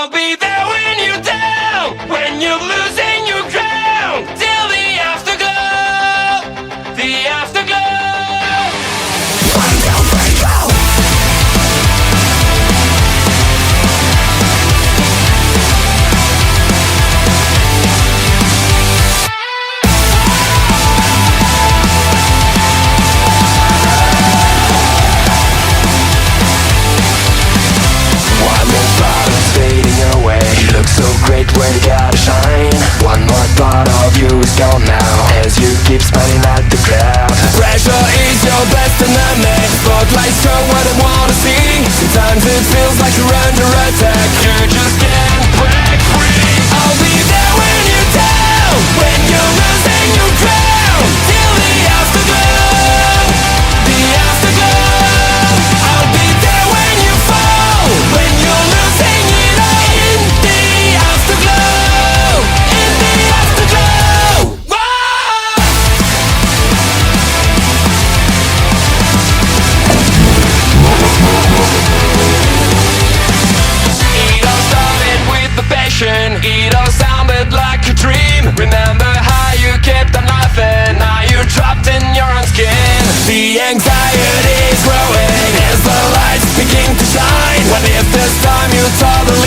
I'll be there when you're down, when you're losing your crown, till the afterglow, the afterglow. One, two, three, go! So great when you gotta shine. One more part of you is gone now, as you keep smiling at the crowd. Pressure is your best enemy. Spotlight show what I wanna see. Sometimes it feels like you're under attack. You just can't break free. I'll be there when you're down, when you're losing your crown, till the afterglow, the afterglow. I'll be there when you fall, when you're losing it all. It all sounded like a dream. Remember how you kept on laughing? Now you're trapped in your own skin. The anxiety is growing as the lights begin to shine. When is this time you saw the